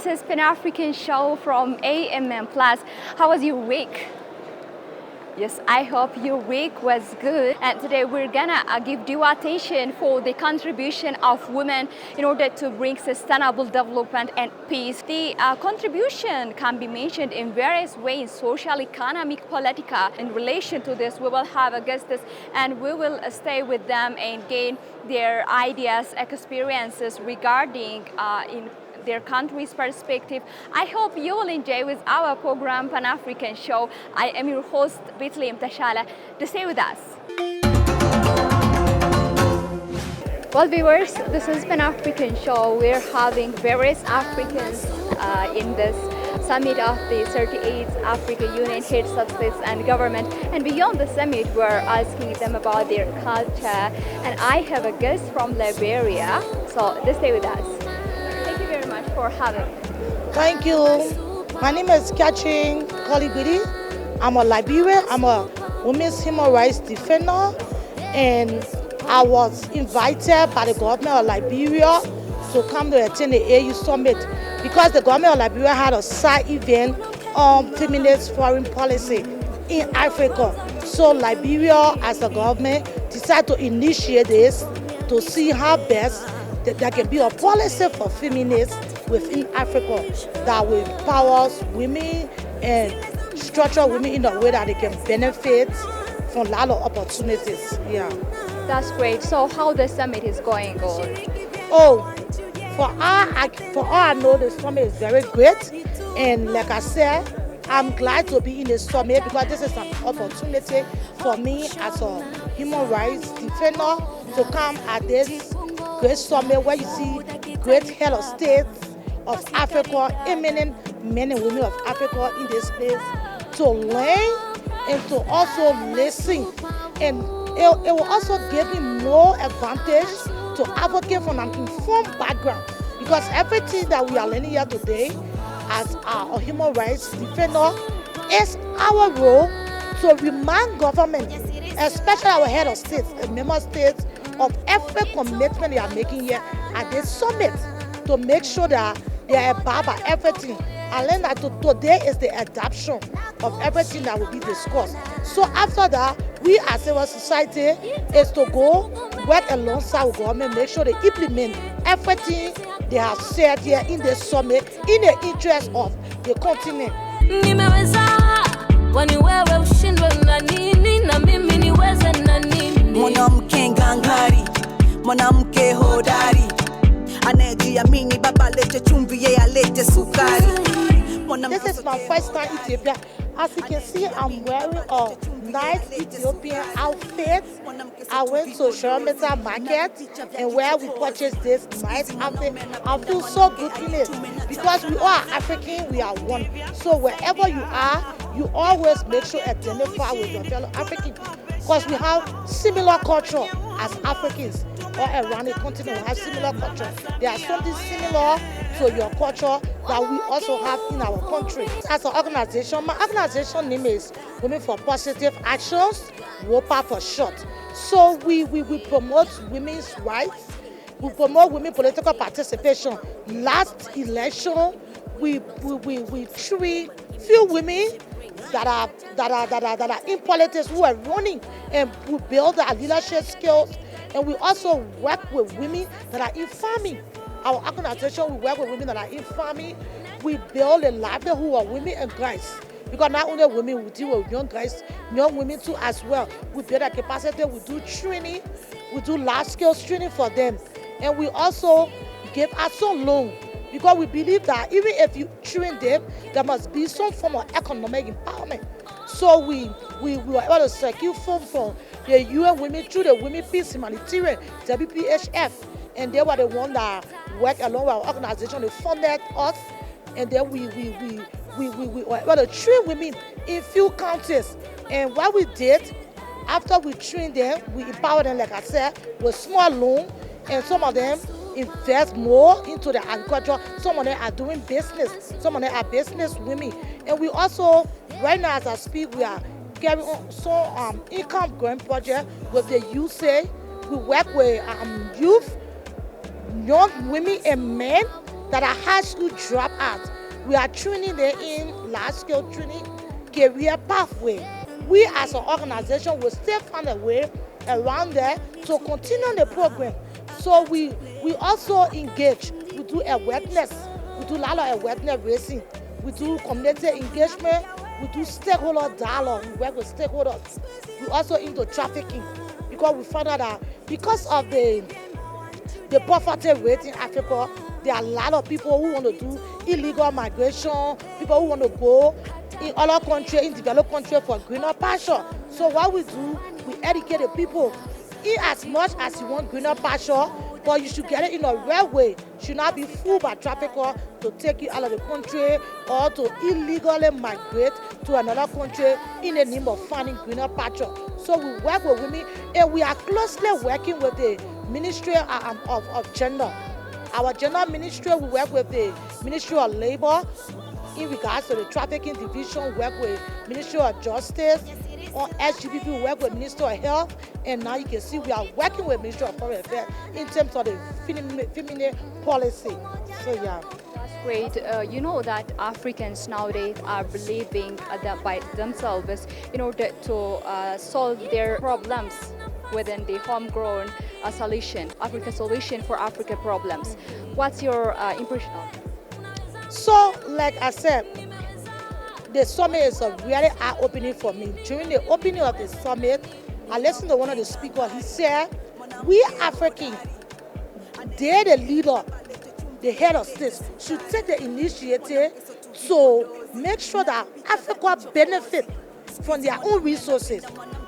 This is Pan-African show from AMN Plus. How was your week? Yes, I hope your week was good. And today we're gonna give due attention for the contribution of women in order to bring sustainable development and peace. The contribution can be mentioned in various ways: social, economic, political. In relation to this, we will have a guest and we will stay with them and gain their ideas, experiences regarding in their country's perspective. I hope you will enjoy with our program Pan-African Show. I am your host, Bethlehem Tashala. To stay with us. Well, viewers, this is Pan-African Show. We're having various Africans in this summit of the 38th African Union Heads of States and Government. And beyond the summit, we're asking them about their culture. And I have a guest from Liberia. So just stay with us. Very much for having me. Thank you. My name is Catherine Colibidi. I'm a Liberian. I'm a women's human rights defender, and I was invited by the government of Liberia to come to attend the AU summit because the government of Liberia had a side event on feminist foreign policy in Africa. So Liberia, as a government, decided to initiate this to see how best there can be a policy for feminists within Africa that will empower women and structure women in a way that they can benefit from a lot of opportunities. Yeah. That's great. So how the summit is going on? Oh, for all I know, the summit is very great. And like I said, I'm glad to be in the summit because this is an opportunity for me as a human rights defender to come at this great summit where you see great head of states of Africa, eminent men and women of Africa in this place to learn and to also listen. And it will also give me more advantage to advocate from an informed background because everything that we are learning here today as a human rights defender is our role to remind government, especially our head of states and member states, of every commitment they are making here at this summit to make sure that they are above everything. I learned that today is the adoption of everything that will be discussed. So after that, we as civil society is to go work alongside with government, make sure they implement everything they have said here in the summit in the interest of the continent. Mwanamke ngangari, mwanamke hodari, anayejiamini baba lete chumvi yeye alete sukari. This is my first time in Ethiopia. As you can see, I'm wearing a nice Ethiopian outfit. I went to Sharmeta Market and where we purchased this nice outfit. I feel so good in it because we are African, we are one. So wherever you are, you always make sure to identify with your fellow African because we have similar culture as Africans. All around the continent we have similar culture. There are something similar to your culture that we also have in our country. As an organization, my organization name is Women for Positive Actions, WOPA for short. So we promote women's rights, we promote women political participation. Last election, we treat few women that are in politics who are running, and we build our leadership skills. And we also work with women that are in farming. Our organization, we work with women that are in farming. We build a livelihood of women and girls. Because not only women, we deal with young guys, young women too as well. We build their capacity, we do training, we do large scale training for them. And we also give out some loan. Because we believe that even if you train them, there must be some form of economic empowerment. So we were able to secure funds from the UN Women through the Women Peace Humanitarian, WPHF. And they were the one that worked along with our organization. They funded us. And then we were able to train women in few counties. And what we did, after we trained them, we empowered them, like I said, with small loan. And some of them invest more into the agriculture. Some of them are doing business. Some of them are business women. And we also, right now as I speak, we are carrying on some income growing project with the youth. We work with youth, young women and men that are high school dropouts. We are training them in large-scale training, career pathway. We as an organization will still find a way around there to continue the program. So we also engage. We do awareness. We do a lot of awareness raising. We do community engagement. We do stakeholder dialogue. We work with stakeholders. We also into trafficking because we found out that because of the poverty rate in Africa, there are a lot of people who want to do illegal migration, people who want to go in other countries, in developed countries for greener pasture. So what we do, we educate the people. Eat as much as you want greener pasture, but you should get it in a real way. You should not be fooled by traffickers to take you out of the country or to illegally migrate to another country in the name of finding greener pasture. So we work with women, and we are closely working with the Ministry of Gender. Our gender ministry, we work with the Ministry of Labor in regards to the trafficking division, work with Ministry of Justice. On SGPP, we work with Ministry of Health, and now you can see we are working with Ministry of Foreign Affairs in terms of the feminine policy. So yeah. That's great. You know that Africans nowadays are believing by themselves in order to solve their problems within the homegrown solution, Africa solution for Africa problems. What's your impression of it? So, like I said, the summit is a really eye-opening for me. During the opening of the summit, I listened to one of the speakers. He said, we Africans, they're the leader, the head of states, should take the initiative to make sure that Africa benefit from their own resources.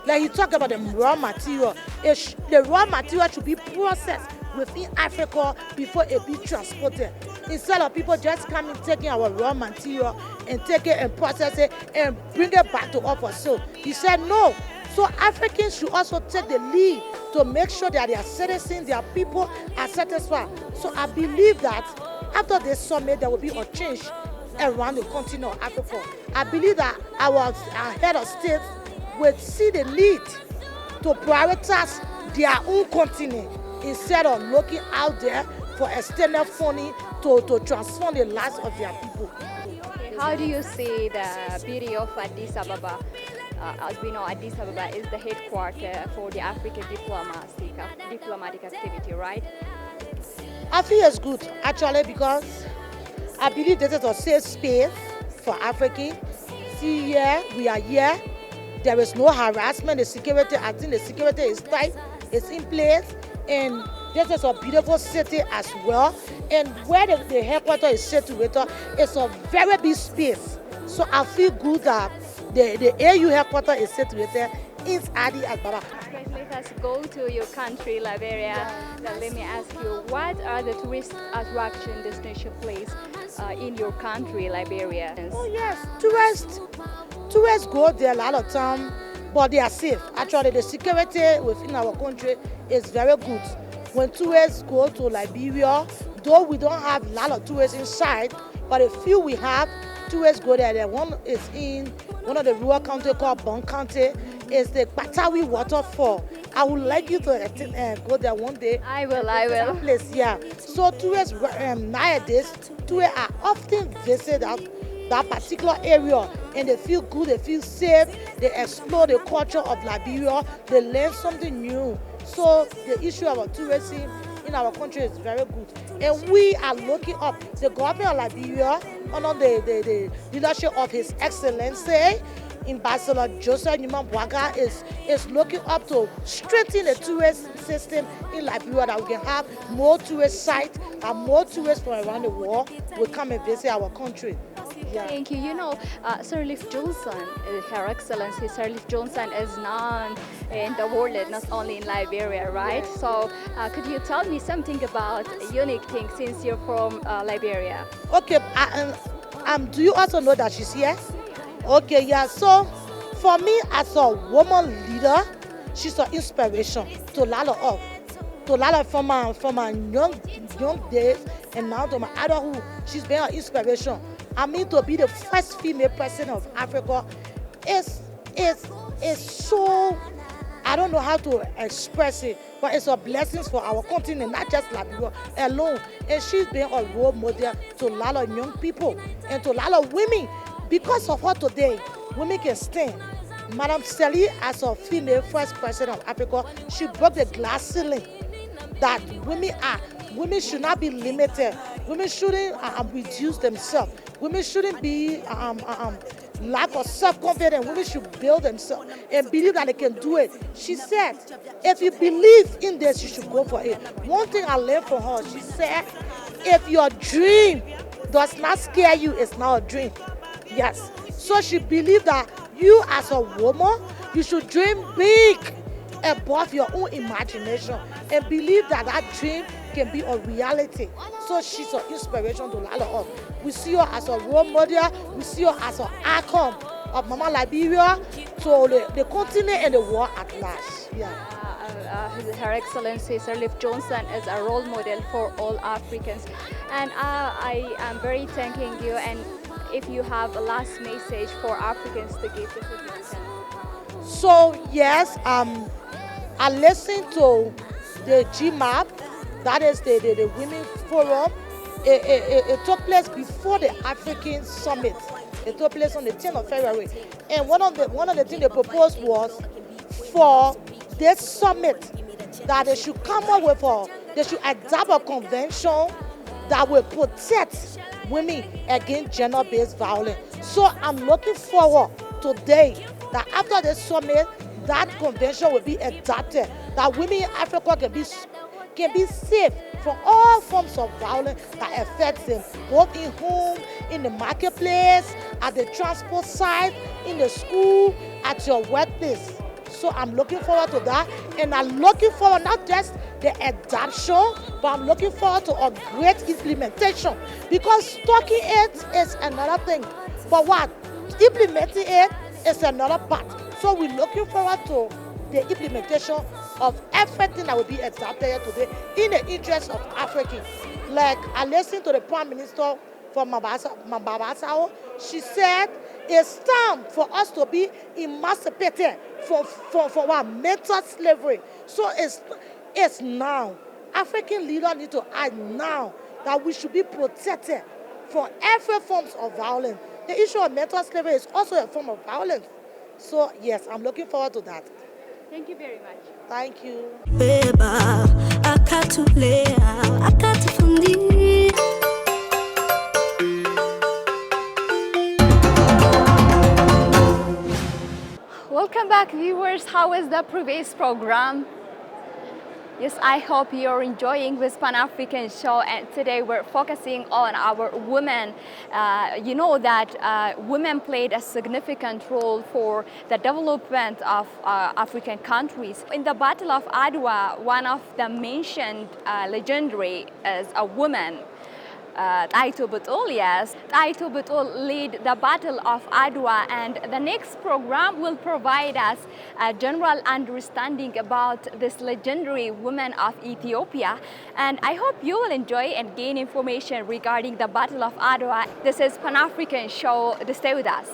Like he talked about the raw material. The raw material should be processed within Africa before it be transported. Instead of people just coming, taking our raw material and take it and process it and bring it back to us for sale. He said no. So Africans should also take the lead to make sure that their citizens, their people are satisfied. So I believe that after this summit, there will be a change around the continent of Africa. I believe that our head of state will see the need to prioritize their own continent instead of looking out there for external funding to transform the lives of their people. How do you see the beauty of Addis Ababa? As we know, Addis Ababa is the headquarters for the African diplomatic activity, right? I feel it's good, actually, because I believe this is a safe space for Africans. See here, we are here. There is no harassment. The security, I think the security is tight, it's in place, and this is a beautiful city as well. And where the headquarters is situated, it's a very big space. So I feel good that the AU headquarters is situated in Addis Ababa. Let us go to your country, Liberia. Now, let me ask you, what are the tourist attraction destination place in your country, Liberia? Oh yes, tourists go there a lot of time, but they are safe. Actually, the security within our country is very good. When tourists go to Liberia, though we don't have a lot of tourists inside, but the few we have, tourists go there. The one is in one of the rural counties called Bon County. It's the Patawi waterfall. I would like you to go there one day. I will. Place, yeah. So tourists nowadays, tourists are often visit that particular area, and they feel good, they feel safe, they explore the culture of Liberia, they learn something new. So the issue of tourism in our country is very good. And we are looking up. The government of Liberia, under the leadership of His Excellency, Ambassador Joseph Nyuma is looking up to strengthen the tourist system in Liberia, that we can have more tourist sites and more tourists from around the world will come and visit our country. Yeah. Thank you. You know, Sir Leif Johnson, Her Excellency Sir Leif Johnson is known in the world, not only in Liberia, right? Yes. So could you tell me something about unique things since you're from Liberia? Okay, do you also know that she's here? Okay, yeah. So for me, as a woman leader, she's an inspiration to a lot of us. To a lot of from my young days and now to my adulthood, she's been an inspiration. I mean, to be the first female president of Africa is so I don't know how to express it, but it's a blessing for our continent, not just Liberia alone. And she's been a role model to a lot of young people and to a lot of women. Because of her today, women can stand. Madam Sally, as a female first president of Africa, she broke the glass ceiling that women should not be limited. Women shouldn't reduce themselves. Women shouldn't be lack of self-confidence. Women should build themselves and believe that they can do it. She said, if you believe in this, you should go for it. One thing I learned from her, she said, if your dream does not scare you, it's not a dream. Yes. So she believed that you as a woman, you should dream big above your own imagination and believe that that dream can be a reality. So she's an inspiration to a lot of us. We see her as a role model. We see her as an icon of Mama Liberia to the continent and the world at large. Yeah. Her Excellency Sirleaf Johnson is a role model for all Africans. And I am very thanking you. And if you have a last message for Africans to give to the So yes, I listened to the GMAP, that is the Women Forum. It took place before the African Summit. It took place on the 10th of February. And one of the things they proposed was for this summit that they should come up with they should adopt a convention that will protect women against gender-based violence. So I'm looking forward today that after this summit, that convention will be adopted, that women in Africa can be safe from all forms of violence that affects them, both in home, in the marketplace, at the transport site, in the school, at your workplace. So I'm looking forward to that, and I'm looking forward not just the adoption, but I'm looking forward to a great implementation, because talking it is another thing, but what implementing it is another part. So we're looking forward to the implementation of everything that will be adopted here today in the interest of Africans. Like I listened to the Prime Minister from Mababasao. She said it's time for us to be emancipated from our mental slavery. So it's now. African leaders need to act now that we should be protected from every form of violence. The issue of mental slavery is also a form of violence. So yes, I'm looking forward to that. Thank you very much. Thank you. Welcome back, viewers. How was the previous program? Yes, I hope you're enjoying this Pan-African show, and today we're focusing on our women. You know that women played a significant role for the development of African countries. In the Battle of Adwa, one of the mentioned legendary is a woman, Taito Butul, yes. Taito Butul led the Battle of Adwa, and the next program will provide us a general understanding about this legendary woman of Ethiopia. And I hope you will enjoy and gain information regarding the Battle of Adwa. This is Pan-African Show. Stay with us.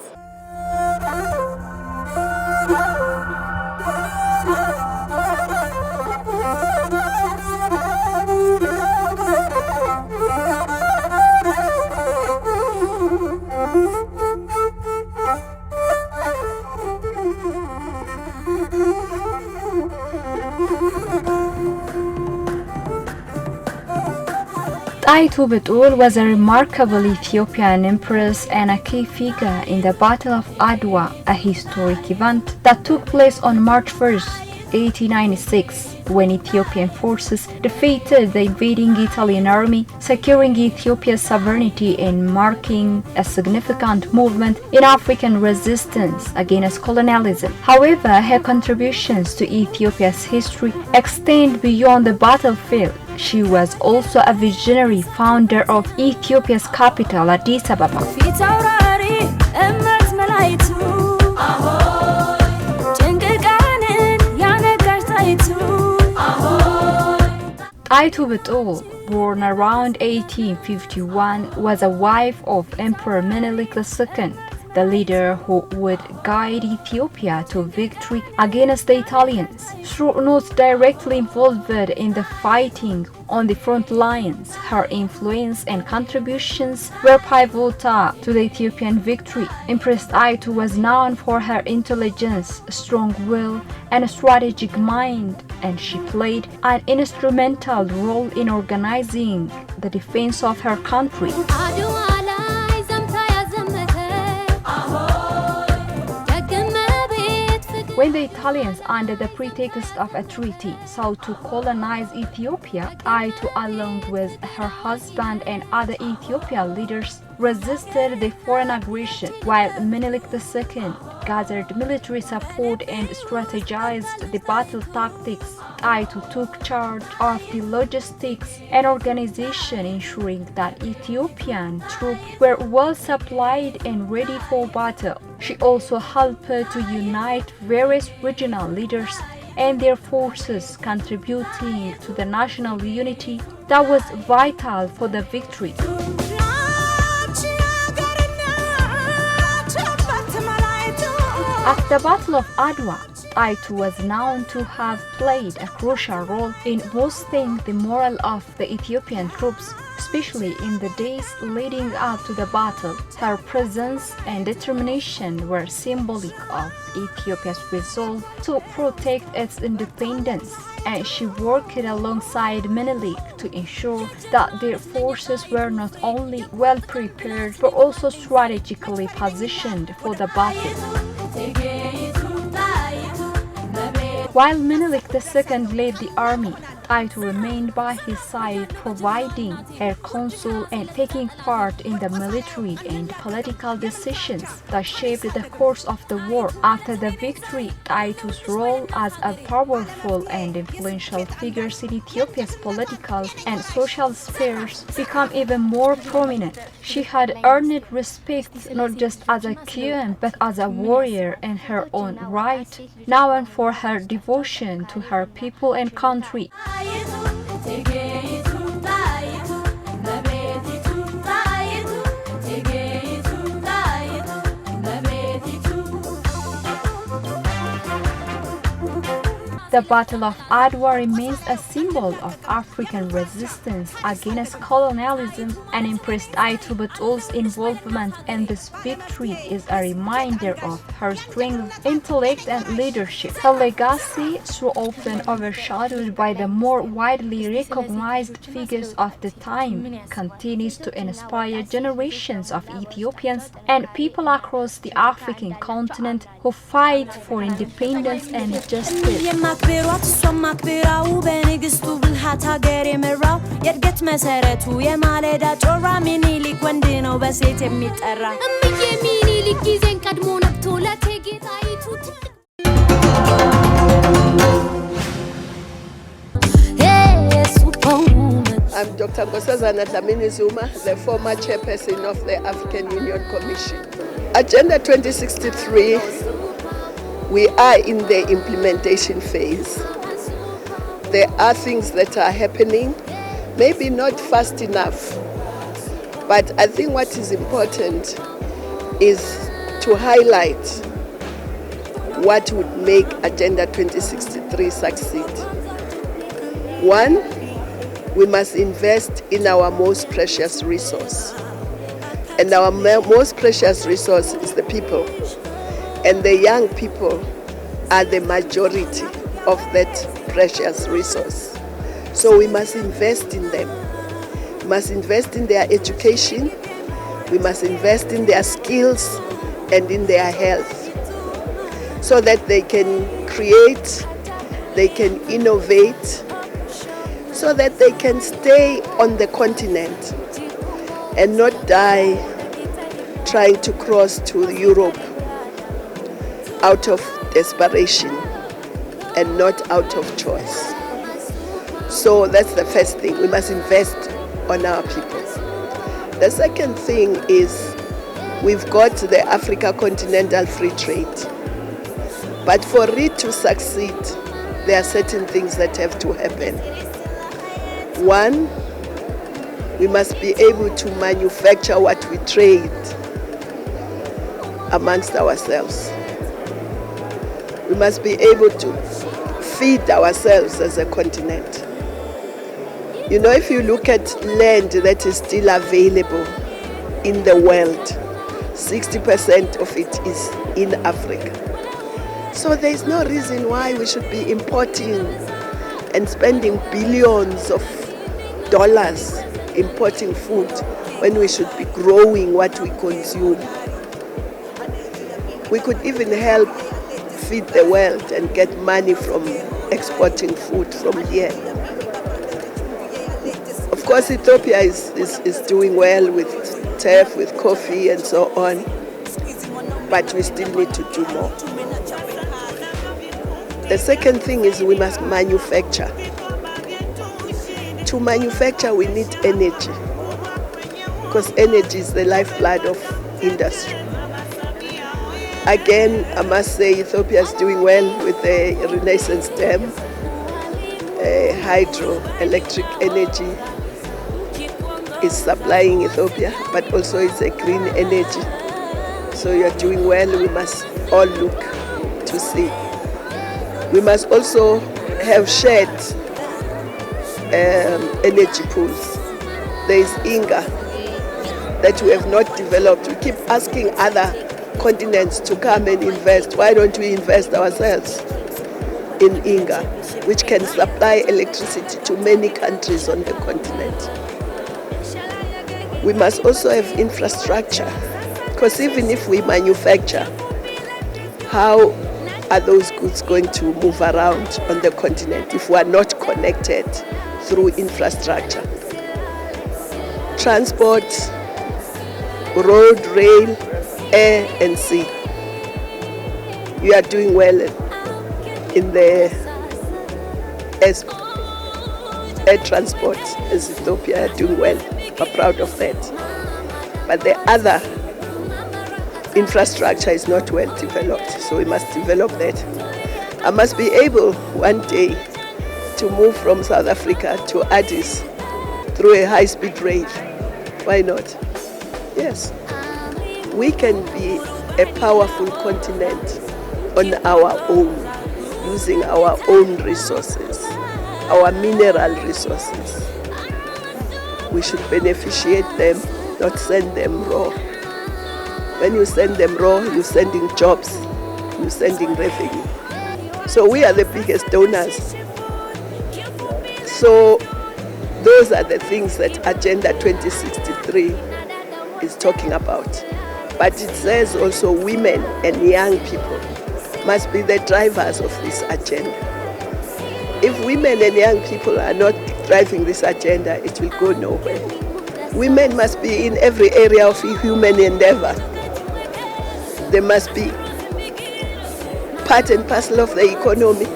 Taito Butul was a remarkable Ethiopian empress and a key figure in the Battle of Adwa, a historic event that took place on March 1st, 1896, when Ethiopian forces defeated the invading Italian army, securing Ethiopia's sovereignty and marking a significant movement in African resistance against colonialism. However, her contributions to Ethiopia's history extend beyond the battlefield. She was also a visionary founder of Ethiopia's capital, Addis Ababa. Taito Butul, born around 1851, was a wife of Emperor Menelik II the leader who would guide Ethiopia to victory against the Italians. Though not directly involved in the fighting on the front lines, her influence and contributions were pivotal to the Ethiopian victory. Empress Taitu was known for her intelligence, strong will, and strategic mind, and she played an instrumental role in organizing the defense of her country. When the Italians, under the pretext of a treaty, sought to colonize Ethiopia, Taitu, along with her husband and other Ethiopian leaders, resisted the foreign aggression, while Menelik II gathered military support and strategized the battle tactics. Taitu took charge of the logistics and organization, ensuring that Ethiopian troops were well supplied and ready for battle. She also helped to unite various regional leaders and their forces, contributing to the national unity that was vital for the victory. At the Battle of Adwa, Taitu was known to have played a crucial role in boosting the morale of the Ethiopian troops, especially in the days leading up to the battle. Her presence and determination were symbolic of Ethiopia's resolve to protect its independence, and she worked alongside Menelik to ensure that their forces were not only well prepared but also strategically positioned for the battle. While Menelik II led the army, Taitu remained by his side, providing her counsel and taking part in the military and political decisions that shaped the course of the war. After the victory, Taitu's role as a powerful and influential figure in Ethiopia's political and social spheres became even more prominent. She had earned respect not just as a queen but as a warrior in her own right, known for her devotion to her people and country. The Battle of Adwa remains a symbol of African resistance against colonialism, and Empress Taitu Batul's involvement in this victory is a reminder of her strength, intellect, and leadership. Her legacy, so often overshadowed by the more widely recognized figures of the time, continues to inspire generations of Ethiopians and people across the African continent who fight for independence and justice. ማክበሯት እሷም ማክበራው በንግስቱ ብልሃት ሀገር የመራው የእድገት መሰረቱ የማለዳ ጮራ ሚኒሊክ ወንድ ነው በሴት የሚጠራ እምዬ ሚኒሊክ ጊዜን ቀድሞ ነቅቶ ለእቴጌ ጣይቱ I'm Dr. Nkosazana Dlamini Zuma, the former chairperson of the African Union Commission. Agenda 2063, we are in the implementation phase. There are things that are happening, maybe not fast enough, but I think what is important is to highlight what would make Agenda 2063 succeed. One, we must invest in our most precious resource. And our most precious resource is the people. And the young people are the majority of that precious resource. So we must invest in them. We must invest in their education. We must invest in their skills and in their health so that they can create, they can innovate, so that they can stay on the continent and not die trying to cross to Europe out of desperation and not out of choice. So that's the first thing. We must invest on our people. The second thing is we've got the Africa Continental Free Trade. But for it to succeed, there are certain things that have to happen. One, we must be able to manufacture what we trade. amongst ourselves. We must be able to feed ourselves as a continent. You know, if you look at land that is still available in the world, 60% of it is in Africa. So there is no reason why we should be importing and spending billions of dollars importing food when we should be growing what we consume. We could even help feed the world and get money from exporting food from here. Of course, Ethiopia is doing well with turf, with coffee and so on, but we still need to do more. The second thing is we must manufacture. To manufacture, we need energy, because energy is the lifeblood of industry. Again, I must say Ethiopia is doing well with the Renaissance Dam, hydroelectric energy is supplying Ethiopia, but also it's a green energy. So you're doing well, we must all look to see. We must also have shared energy pools. There is Inga that we have not developed. We keep asking other continents to come and invest. Why don't we invest ourselves in Inga, which can supply electricity to many countries on the continent? We must also have infrastructure, because even if we manufacture, how are those goods going to move around on the continent if we are not connected through infrastructure? Transport, road, rail, air and sea. You are doing well in the air transport as Ethiopia are doing well. We're proud of that. But the other infrastructure is not well developed, so we must develop that. I must be able one day to move from South Africa to Addis through a high-speed rail. Why not? Yes. We can be a powerful continent on our own, using our own resources, our mineral resources. We should beneficiate them, not send them raw. When you send them raw, you're sending jobs, you're sending revenue. So we are the biggest donors. So those are the things that Agenda 2063 is talking about. But it says also women and young people must be the drivers of this agenda. If women and young people are not driving this agenda, it will go nowhere. Women must be in every area of human endeavor. They must be part and parcel of the economy.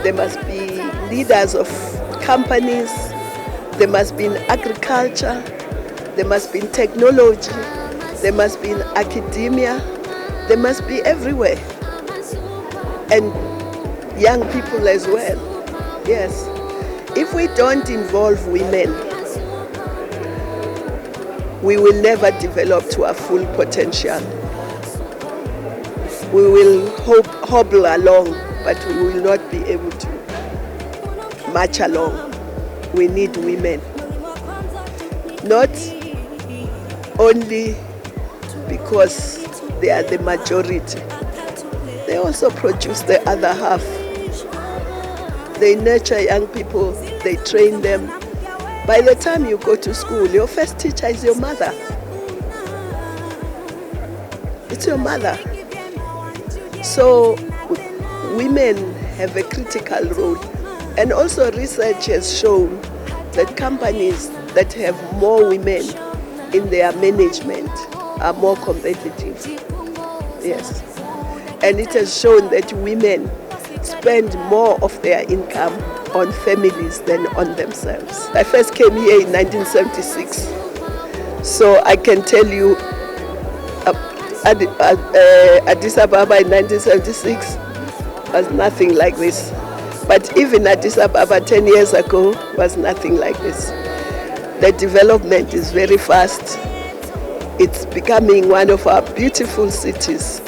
They must be leaders of companies. They must be in agriculture. They must be in technology. They must be in academia. They must be everywhere. And young people as well. Yes. If we don't involve women, we will never develop to our full potential. We will hobble along, but we will not be able to march along. We need women. Not only because they are the majority, they also produce the other half. They nurture young people, they train them. By the time you go to school, your first teacher is your mother. It's your mother. So women have a critical role. And also research has shown that companies that have more women in their management are more competitive. Yes. And it has shown that women spend more of their income on families than on themselves. I first came here in 1976, so I can tell you Addis Ababa in 1976 was nothing like this. But even Addis Ababa 10 years ago was nothing like this. The development is very fast. it's becoming one of our beautiful cities.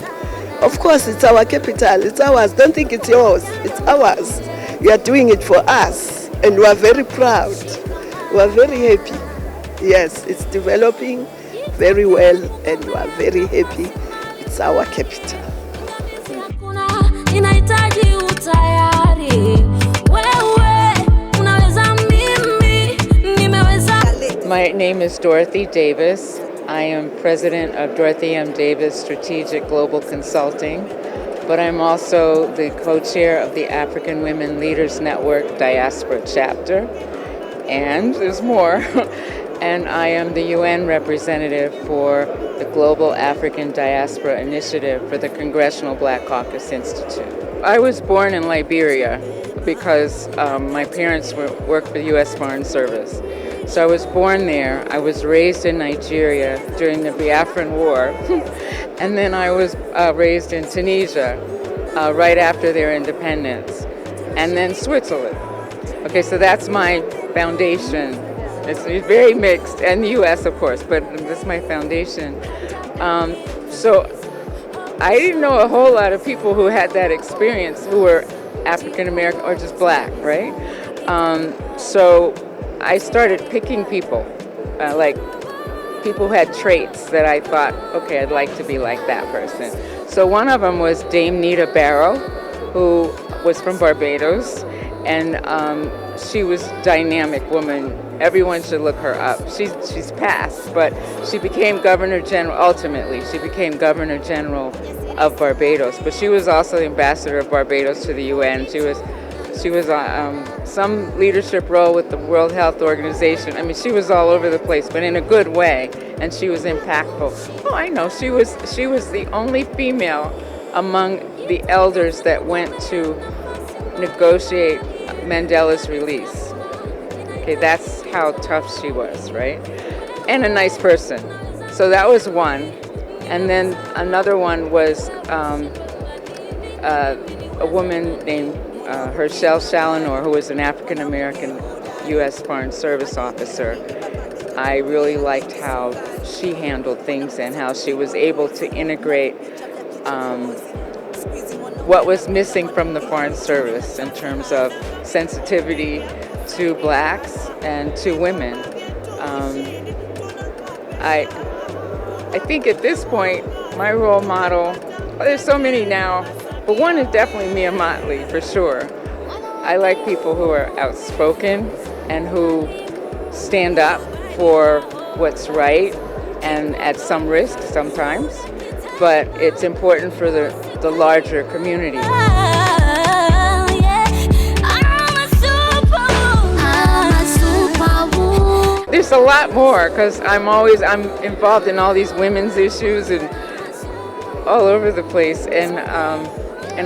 Of course, it's our capital, it's ours. Don't think it's yours, it's ours. We are doing it for us, and we are very proud. We are very happy. Yes, it's developing very well, and we are very happy. It's our capital. My name is Dorothy Davis. I am president of Dorothy M. Davis Strategic Global Consulting, but I'm also the co-chair of the African Women Leaders Network Diaspora Chapter, and there's more. And I am the UN representative for the Global African Diaspora Initiative for the Congressional Black Caucus Institute. I was born in Liberia because my parents worked for the U.S. Foreign Service. So I was born there. I was raised in Nigeria during the Biafran War. And then I was raised in Tunisia right after their independence. And then Switzerland. Okay, so that's my foundation. It's very mixed, and the U.S. of course, but that's my foundation. So I didn't know a whole lot of people who had that experience who were African American or just black, right? So I started picking people, like people who had traits that I thought, okay, I'd like to be like that person. So one of them was Dame Nita Barrow, who was from Barbados, and she was a dynamic woman. Everyone should look her up. She's passed, but she became Governor General, ultimately. She became Governor General of Barbados, but she was also the ambassador of Barbados to the UN. She was some leadership role with the World Health Organization. I mean, she was all over the place, but in a good way, and she was impactful. Oh, I know, she was the only female among the elders that went to negotiate Mandela's release. Okay, that's how tough she was, right? And a nice person. So that was one. And then another one was a woman named Herschel Challenor, who was an African-American U.S. Foreign Service officer. I really liked how she handled things and how she was able to integrate what was missing from the Foreign Service in terms of sensitivity to blacks and to women. I think at this point, my role model, there's so many now, but one is definitely Mia Motley, for sure. I like people who are outspoken and who stand up for what's right and at some risk sometimes, but it's important for the larger community. There's a lot more because I'm involved in all these women's issues and all over the place, and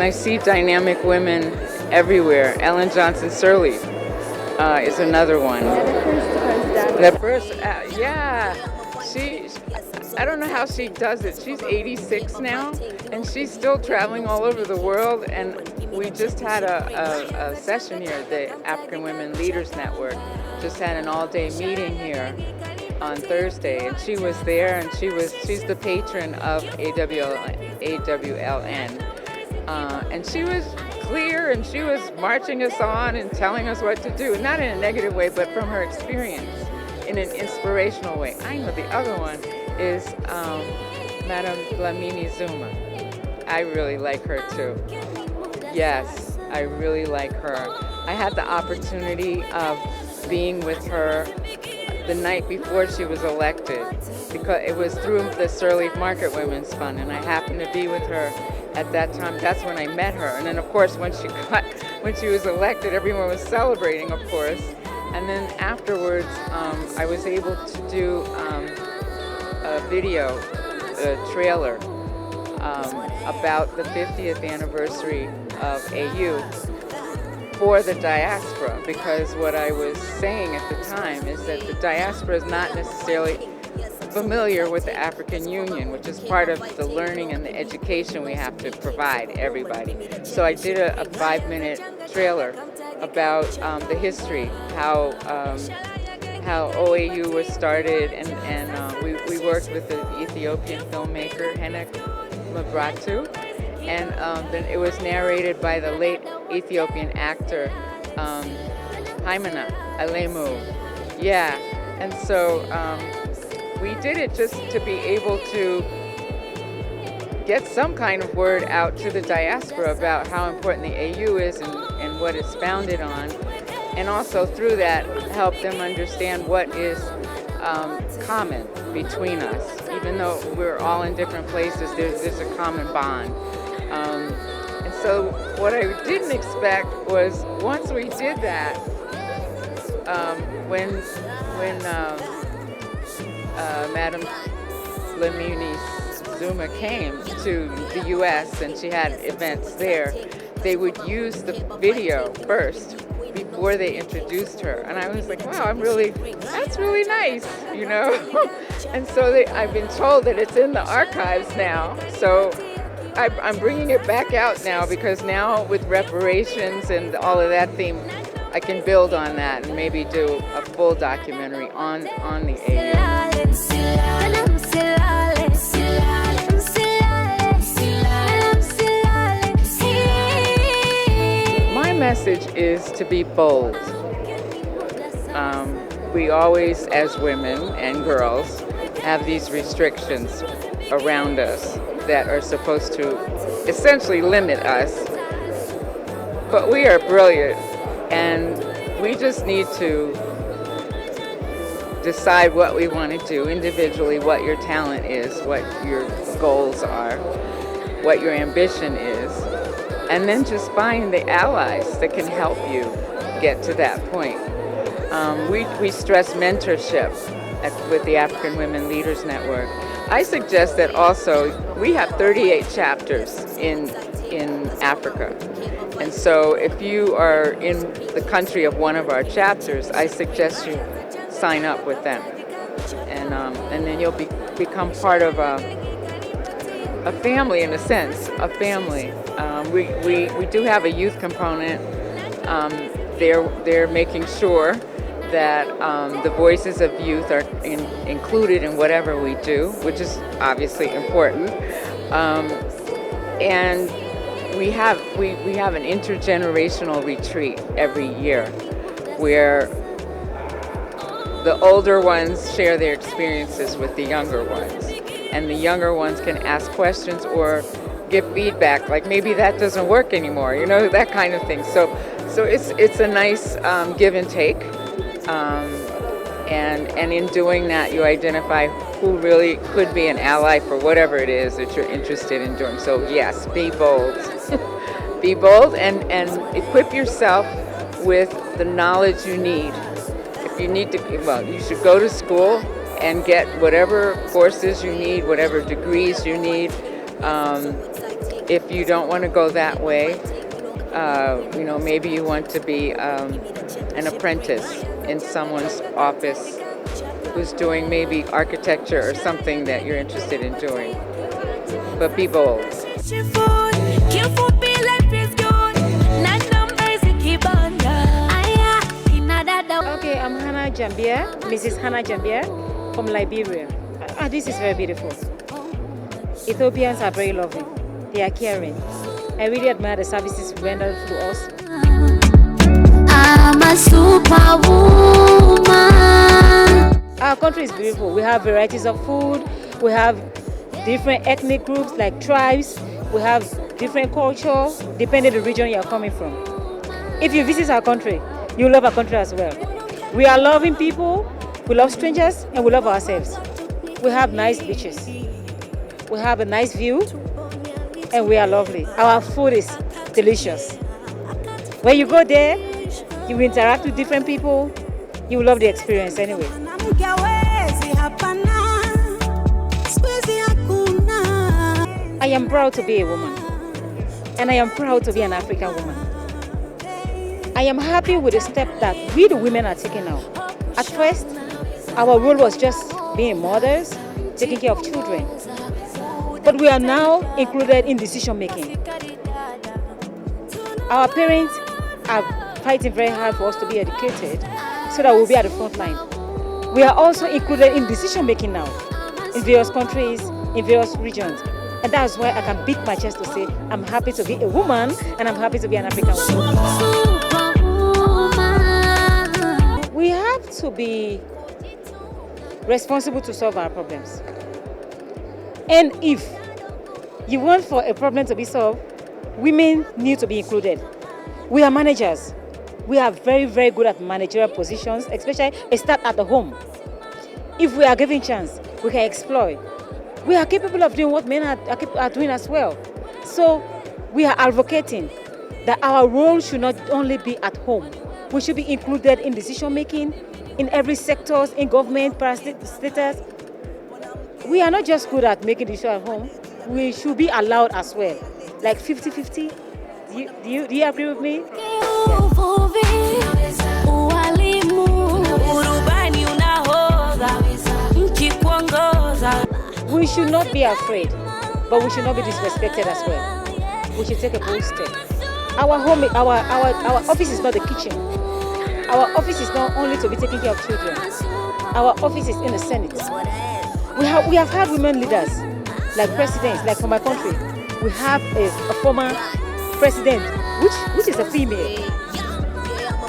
I see dynamic women everywhere. Ellen Johnson Sirleaf is another one. The first, yeah, I don't know how she does it. She's 86 now, and she's still traveling all over the world. And we just had a session here, the African Women Leaders Network. Just had an all-day meeting here on Thursday, and she was there, and she's the patron of AWLN. And she was clear, and she was marching us on and telling us what to do, not in a negative way, but from her experience, in an inspirational way. I know the other one is Madam Dlamini Zuma. I really like her too. Yes, I really like her. I had the opportunity of being with her the night before she was elected, because it was through the Sirleaf Market Women's Fund, and I happened to be with her at that time. That's when I met her. And then of course when she was elected, everyone was celebrating, of course. And then afterwards, I was able to do a video, a trailer about the 50th anniversary of AU for the diaspora, because what I was saying at the time is that the diaspora is not necessarily familiar with the African Union, which is part of the learning and the education we have to provide everybody. So I did a 5-minute trailer about the history, how how OAU was started, and we worked with the Ethiopian filmmaker Henek Mabratu, and then it was narrated by the late Ethiopian actor Haimana Alemu. Yeah, and so we did it just to be able to get some kind of word out to the diaspora about how important the AU is and what it's founded on, and also through that help them understand what is common between us. Even though we're all in different places, there's a common bond. And so what I didn't expect was once we did that, when Madam Lamini Zuma came to the U.S. and she had events there, they would use the video first before they introduced her. And I was like, wow, that's really nice, you know? And so I've been told that it's in the archives now. So I'm bringing it back out now because now with reparations and all of that theme, I can build on that and maybe do a full documentary on the AU. My message is to be bold. We always, as women and girls, have these restrictions around us that are supposed to essentially limit us. But we are brilliant, and we just need to decide what we want to do individually, what your talent is, what your goals are, what your ambition is, and then just find the allies that can help you get to that point. We stress mentorship with the African Women Leaders Network. I suggest that also we have 38 chapters in Africa. And so if you are in the country of one of our chapters, I suggest you sign up with them. And then you'll become part of a family, in a sense, a family. We do have a youth component. They're making sure that the voices of youth are included in whatever we do, which is obviously important. And we have an intergenerational retreat every year where the older ones share their experiences with the younger ones, and the younger ones can ask questions or give feedback, like maybe that doesn't work anymore, you know, that kind of thing. So it's a nice give and take, and in doing that, you identify who really could be an ally for whatever it is that you're interested in doing. So yes, be bold. Be bold and equip yourself with the knowledge you need. If you need to, well, you should go to school and get whatever courses you need, whatever degrees you need. If you don't want to go that way, you know, maybe you want to be an apprentice in someone's office who's doing maybe architecture or something that you're interested in doing. But be bold. Okay, I'm Hannah Jambier, Mrs. Hannah Jambier from Liberia. This is very beautiful. Ethiopians are very loving. They are caring. I really admire the services rendered to us. I'm a superwoman. Our country is beautiful. We have varieties of food. We have different ethnic groups like tribes. We have different culture depending on the region you are coming from. If you visit our country, you love our country as well. We are loving people, we love strangers, and we love ourselves. We have nice beaches. We have a nice view, and we are lovely. Our food is delicious. When you go there, you interact with different people, you will love the experience anyway. I am proud to be a woman, and I am proud to be an African woman. I am happy with the step that we the women are taking now. At first, our role was just being mothers, taking care of children. But we are now included in decision making. Our parents are fighting very hard for us to be educated so that we'll be at the front line. We are also included in decision making now in various countries, in various regions. And that's why I can beat my chest to say I'm happy to be a woman and I'm happy to be an African woman. We have to be responsible to solve our problems. And if you want for a problem to be solved, women need to be included. We are managers. We are very, very good at managerial positions, especially a start at the home. If we are given chance, we can exploit. We are capable of doing what men are doing as well. So we are advocating that our role should not only be at home. We should be included in decision making, in every sector, in government, parastatals. We are not just good at making decisions at home. We should be allowed as well. Like 50-50. Do you agree with me? We should not be afraid, but we should not be disrespected as well. We should take a bold step. Our home, our office is not the kitchen. Our office is not only to be taking care of children. Our office is in the Senate. We have had women leaders, like presidents, like for my country. We have a former president, which is a female.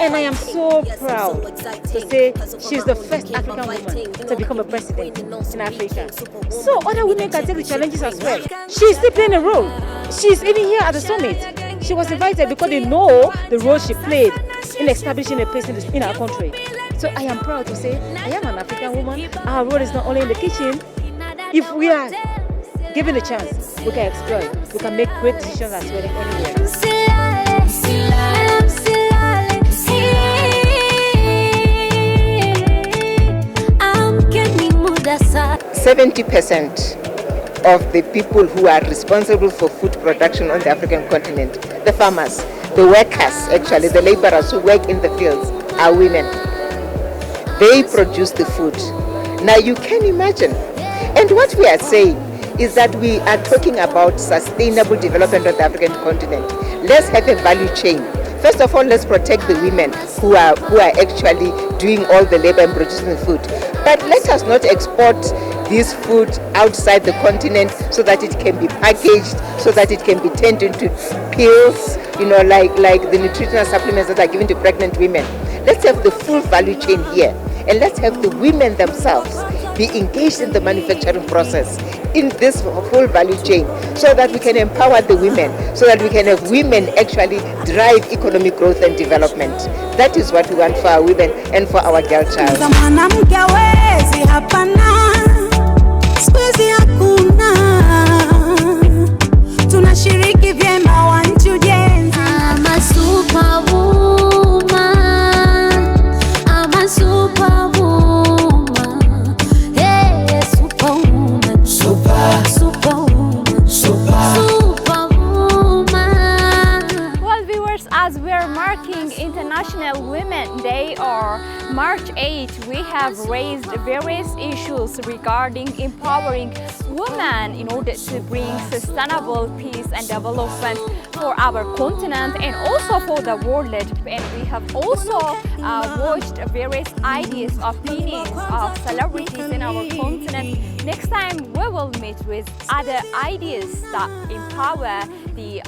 And I am so proud to say she's the first African woman to become a president in Africa. So other women can take the challenges as well. She's still playing a role. She's even here at the summit. She was invited because they know the role she played in establishing a place in our country. So I am proud to say I am an African woman. Our role is not only in the kitchen. If we are given a chance, we can exploit. We can make great decisions as well anywhere. 70% of the people who are responsible for food production on the African continent, the farmers, the workers, actually the laborers who work in the fields, are women. They produce the food. Now you can imagine. And what we are saying is that we are talking about sustainable development of the African continent. Let's have a value chain. First of all, let's protect the women who are actually doing all the labor and producing the food. But let us not export this food outside the continent so that it can be packaged, so that it can be turned into pills, like the nutritional supplements that are given to pregnant women. Let's have the full value chain here, and let's have the women themselves be engaged in the manufacturing process in this whole value chain, so that we can empower the women, so that we can have women actually drive economic growth and development. That is what we want for our women and for our girl child. I'm a superwoman. I'm a superwoman. Hey, superwoman. Superwoman. Well, viewers, as we're marking International Women's Day or March 8, we have raised various issues regarding empowering women in order to bring sustainable peace and development for our continent and also for the world. And we have also watched various ideas, opinions of celebrities in our continent. Next time we will meet with other ideas that empower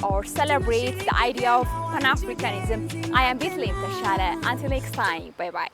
or celebrate the idea of Pan-Africanism. I am Bethlehem Tashara. Until next time, bye-bye.